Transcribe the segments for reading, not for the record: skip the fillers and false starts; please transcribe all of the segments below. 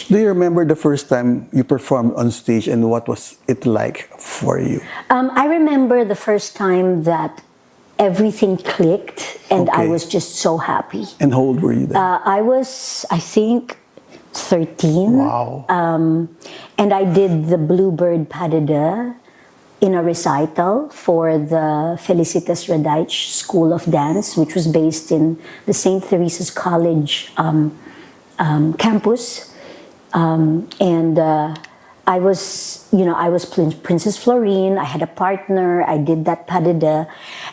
Do you remember the first time you performed on stage and what was it like for you? I remember the first time that everything clicked and I Okay. was just so happy. And how old were you then? I was, I think, 13. Wow. And I did the Bluebird Padida in a recital for the Felicitas Radich School of Dance, which was based in the St. Theresa's College campus. And I was, I was Princess Florine. I had a partner. I did that padida,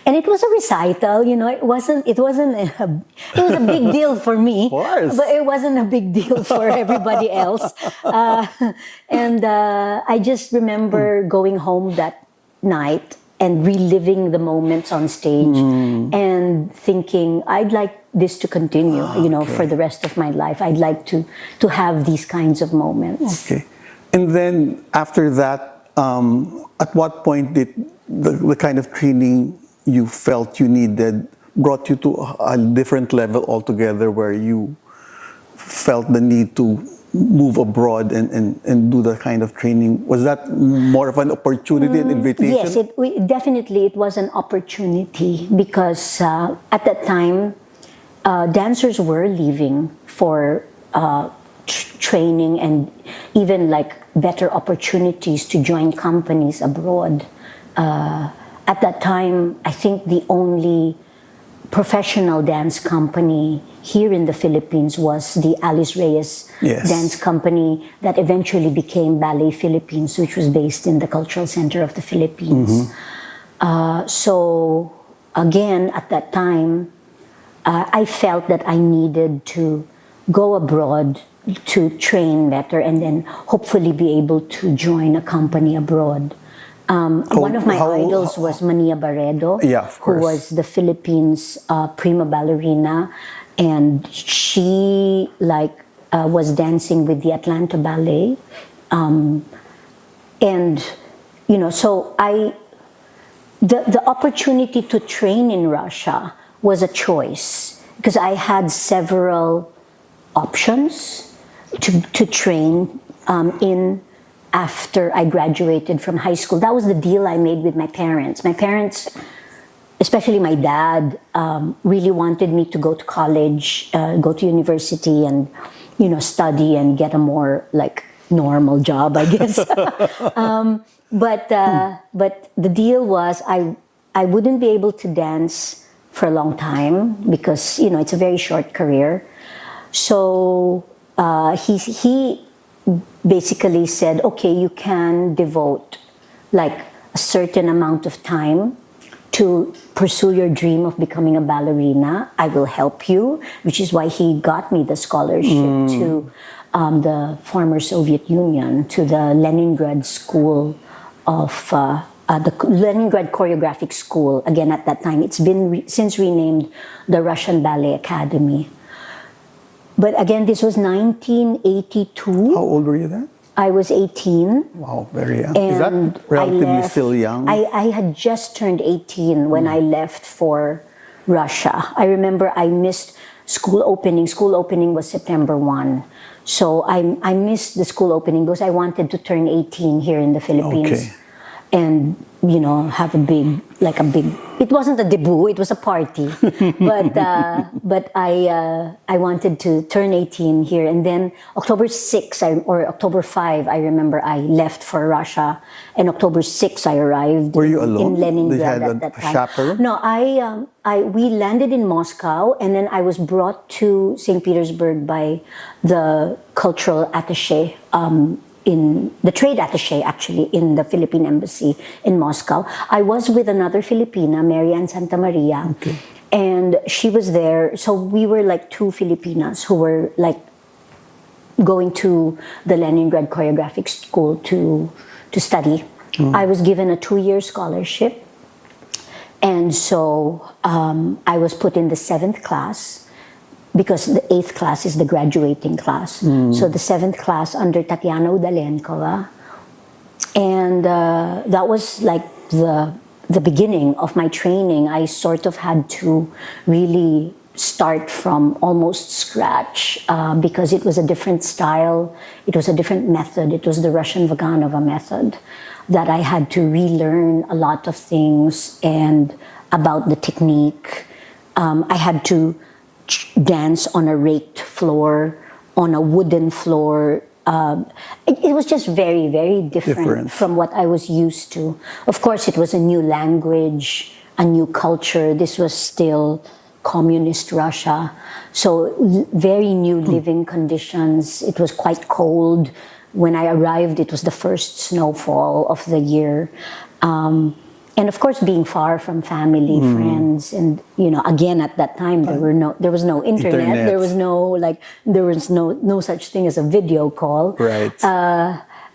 and it was a recital. It wasn't. It was a big deal for me, Of course. but it wasn't a big deal for everybody else. And I just remember going home that night and reliving the moments on stage and thinking, I'd like this to continue, for the rest of my life. I'd like to have these kinds of moments. Okay. And then after that, at what point did the kind of training you felt you needed brought you to a different level altogether where you felt the need to move abroad and do that kind of training? Was that more of an opportunity, an invitation? Yes, definitely it was an opportunity because at that time, dancers were leaving for training and even like better opportunities to join companies abroad. At that time, I think the only professional dance company here in the Philippines was the Alice Reyes Yes. Dance Company that eventually became Ballet Philippines, which was based in the Cultural Center of the Philippines. So again, at that time, I felt that I needed to go abroad to train better and then hopefully be able to join a company abroad. One of my idols was Mania Barredo, Yeah, of who course. was the Philippines' prima ballerina, and she was dancing with the Atlanta Ballet, and so the opportunity to train in Russia was a choice because I had several options to train in after I graduated from high school. That was the deal I made with my parents. My parents, especially my dad, really wanted me to go to college, go to university and, study and get a more normal job, I guess. But the deal was I wouldn't be able to dance for a long time because, it's a very short career. So he basically said, okay, you can devote a certain amount of time to pursue your dream of becoming a ballerina. I will help you, which is why he got me the scholarship to the former Soviet Union, to the Leningrad School of the Leningrad Choreographic School. Again, at that time, it's been since renamed the Russian Ballet Academy. But again, this was 1982. How old were you then? I was 18. Wow, very young. And Is that relatively still young? I had just turned 18 when I left for Russia. I remember I missed school opening. School opening was September 1. So I missed the school opening because I wanted to turn 18 here in the Philippines. Okay. And, have a big, it wasn't a debut, it was a party. but I wanted to turn 18 here. And then October 6 or October 5, I remember I left for Russia. And October 6, I arrived Were you alone? in Leningrad Did you at that have a time. chaperone? No, we landed in Moscow and then I was brought to St. Petersburg by the cultural attaché, in the trade attaché actually in the Philippine embassy in Moscow. I was with another Filipina, Marianne Santa Maria, Okay. and she was there. So we were two Filipinas who were going to the Leningrad Choreographic School to study. I was given a 2-year scholarship, and so I was put in the 7th class. Because the 8th class is the graduating class. So the 7th class under Tatiana Udalenkova. And that was the beginning of my training. I sort of had to really start from almost scratch because it was a different style, it was a different method, it was the Russian Vaganova method that I had to relearn a lot of things and about the technique. I had to dance on a raked floor, on a wooden floor. It was just very, very different from what I was used to. Of course, it was a new language, a new culture. This was still communist Russia. So very new living conditions. It was quite cold. When I arrived, it was the first snowfall of the year. And of course, being far from family, friends, and again at that time there was no internet. There was no such thing as a video call, right?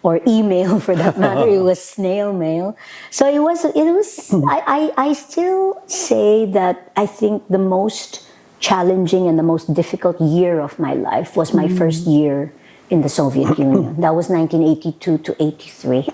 Or email for that matter. It was snail mail. So it was. I still say that I think the most challenging and the most difficult year of my life was my first year in the Soviet Union. That was 1982 to 83.